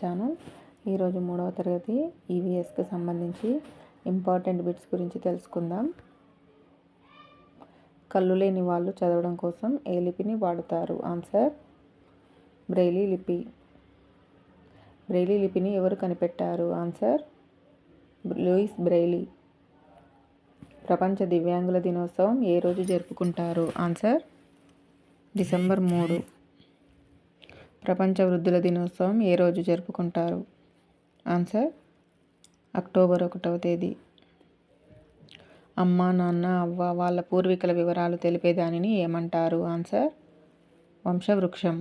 Channel. ఈరోజు 3వ తరగతి ఈవీఎస్కి సంబంధించి ఇంపార్టెంట్ బిట్స్ గురించి తెలుసుకుందాం. కళ్ళు లేని వాళ్ళు చదవడం కోసం ఏ లిపిని వాడుతారు? ఆన్సర్ బ్రెయిలీ లిపి. బ్రెయిలీ లిపిని ఎవరు కనిపెట్టారు? Answer Louis Braille. ప్రపంచ దివ్యాంగుల దినోత్సవం ఏ రోజు జరుపుకుంటారు? Answer December 3. ప్రపంచ వృద్ధుల దినోత్సవం ఏ రోజు జరుపుకుంటారు? ఆన్సర్ అక్టోబర్ 1వ తేదీ. అమ్మ, నాన్న, అవ్వ వాళ్ళ పూర్వీకుల వివరాలు తెలిపేదానిని ఏమంటారు? ఆన్సర్ వంశవృక్షం.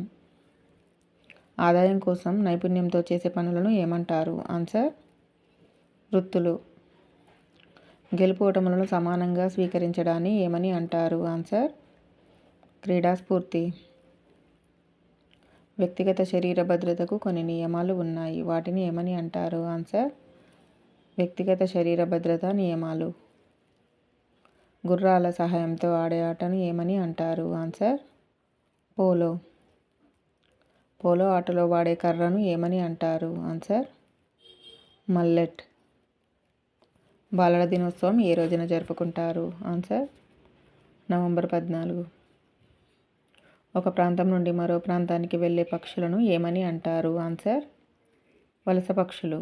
ఆదాయం కోసం నైపుణ్యంతో చేసే పనులను ఏమంటారు? ఆన్సర్ వృత్తులు. గెలుపు ఓటములను సమానంగా స్వీకరించడాన్ని ఏమని అంటారు? ఆన్సర్ క్రీడాస్ఫూర్తి. వ్యక్తిగత శరీర భద్రతకు కొన్ని నియమాలు ఉన్నాయి. వాటిని ఏమని అంటారు? ఆన్సర్ వ్యక్తిగత శరీర భద్రతా నియమాలు. గుర్రాల సహాయంతో ఆడే ఆటను ఏమని అంటారు? Answer polo. పోలో ఆటలో వాడే కర్రను ఏమని అంటారు? Answer mullet. బాలల దినోత్సవం ఏ రోజున జరుపుకుంటారు? Answer November 14. ఒక ప్రాంతం నుండి మరో ప్రాంతానికి వెళ్ళే పక్షులను ఏమని అంటారు? ఆన్సర్ వలస పక్షులు.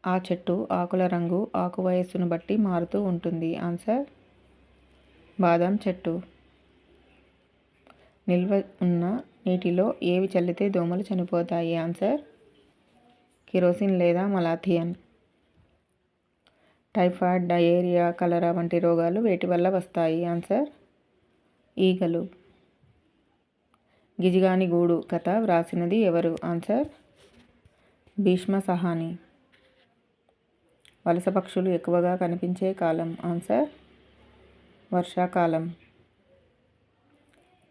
ఆ చెట్టు ఆకుల రంగు ఆకు వయస్సును బట్టి మారుతూ ఉంటుంది. ఆన్సర్ బాదం చెట్టు. నిల్వ ఉన్న నీటిలో ఏవి చల్లితే దోమలు చనిపోతాయి? ఆన్సర్ కిరోసిన్ లేదా మలాథియన్. టైఫాయిడ్, డయేరియా, కలరా వంటి రోగాలు వేటి వల్ల వస్తాయి? ఆన్సర్ ఈగలు. గిజిగాని గూడు కథ వ్రాసినది ఎవరు? ఆన్సర్ భీష్మ సహాని. వలస పక్షులు ఎక్కువగా కనిపించే కాలం? ఆన్సర్ వర్షాకాలం.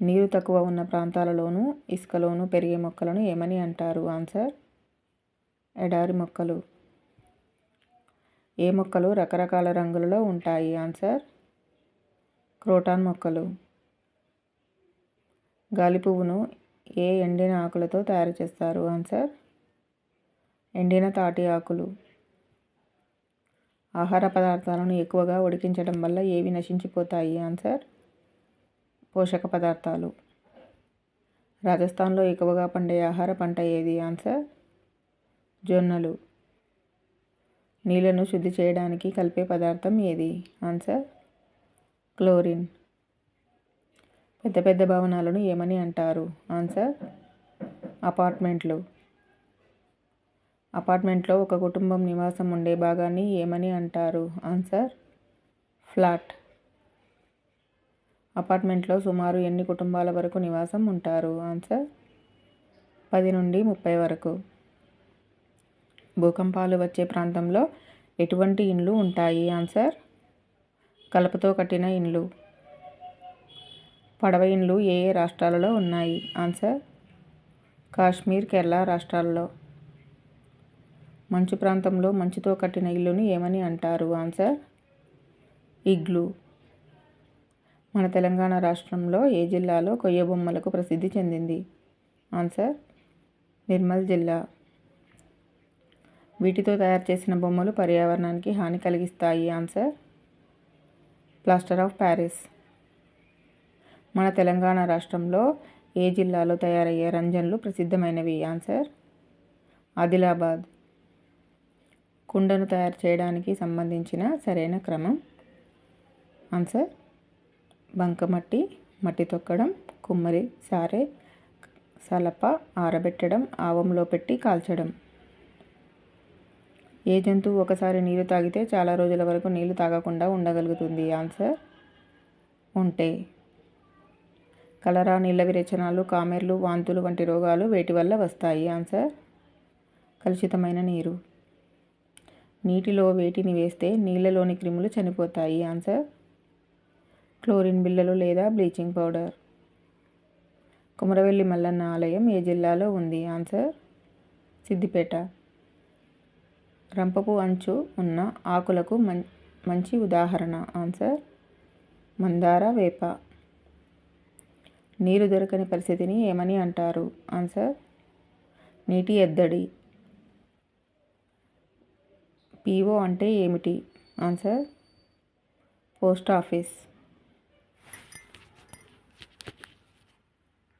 నీరు తక్కువ ఉన్న ప్రాంతాలలోనూ ఇసుకలోనూ పెరిగే మొక్కలను ఏమని అంటారు? ఆన్సర్ ఎడారి మొక్కలు. ఏ మొక్కలు రకరకాల రంగులలో ఉంటాయి? ఆన్సర్ క్రోటాన్ మొక్కలు. గాలి పువ్వును ఏ ఎండిన ఆకులతో తయారు చేస్తారు? ఆన్సర్ ఎండిన తాటి ఆకులు. ఆహార పదార్థాలను ఎక్కువగా ఉడికించడం వల్ల ఏవి నశించిపోతాయి? ఆన్సర్ పోషక పదార్థాలు. రాజస్థాన్లో ఎక్కువగా పండే ఆహార పంట ఏది? ఆన్సర్ జొన్నలు. నీళ్లను శుద్ధి చేయడానికి కలిపే పదార్థం ఏది? Answer chlorine. పెద్ద పెద్ద భవనాలను ఏమని అంటారు? ఆన్సర్ అపార్ట్మెంట్లు. అపార్ట్మెంట్లో ఒక కుటుంబం నివాసం ఉండే భాగాన్ని ఏమని అంటారు? Answer flat. అపార్ట్మెంట్లో సుమారు ఎన్ని కుటుంబాల వరకు నివాసం ఉంటారు? ఆన్సర్ 10 నుండి 30 వరకు. భూకంపాలు వచ్చే ప్రాంతంలో ఎటువంటి ఇండ్లు ఉంటాయి? ఆన్సర్ కలపతో కట్టిన ఇండ్లు. పడవ ఇండ్లు ఏ ఏ రాష్ట్రాలలో ఉన్నాయి? ఆన్సర్ కాశ్మీర్, కేరళ రాష్ట్రాల్లో. మంచు ప్రాంతంలో మంచుతో కట్టిన ఇల్లును ఏమని అంటారు? Answer igloo. మన తెలంగాణ రాష్ట్రంలో ఏ జిల్లాలో కొయ్య బొమ్మలకు ప్రసిద్ధి చెందింది? ఆన్సర్ నిర్మల్ జిల్లా. వీటితో తయారు చేసిన బొమ్మలు పర్యావరణానికి హాని కలిగిస్తాయి? Answer plaster of Paris. మన తెలంగాణ రాష్ట్రంలో ఏ జిల్లాలో తయారయ్యే రంజన్లు ప్రసిద్ధమైనవి? ఆన్సర్ ఆదిలాబాద్. కుండను తయారు చేయడానికి సంబంధించిన సరైన క్రమం? ఆన్సర్ బంకమట్టి, మట్టి తొక్కడం, కుమ్మరి, సారె, సలప, ఆరబెట్టడం, ఆవంలో పెట్టి కాల్చడం. ఏ జంతువు ఒకసారి నీరు తాగితే చాలా రోజుల వరకు నీళ్లు తాగకుండా ఉండగలుగుతుంది? ఆన్సర్ ఒంటె. కలరా, నీళ్ల విరేచనాలు, కామెర్లు, వాంతులు వంటి రోగాలు వేటి వల్ల వస్తాయి? ఆన్సర్ కలుషితమైన నీరు. నీటిలో వేటిని వేస్తే నీళ్లలోని క్రిములు చనిపోతాయి? ఆన్సర్ క్లోరిన్ బిళ్ళలు లేదా బ్లీచింగ్ పౌడర్. కొమరవెల్లి మల్లన్న ఆలయం ఏ జిల్లాలో ఉంది? ఆన్సర్ సిద్దిపేట. రంపపు అంచు ఉన్న ఆకులకు మంచి ఉదాహరణ? ఆన్సర్ మందార, వేప. నీరు దొరకని పరిస్థితిని ఏమని అంటారు? ఆన్సర్ నీటి ఎద్దడి. పిఓ అంటే ఏమిటి? Answer post office.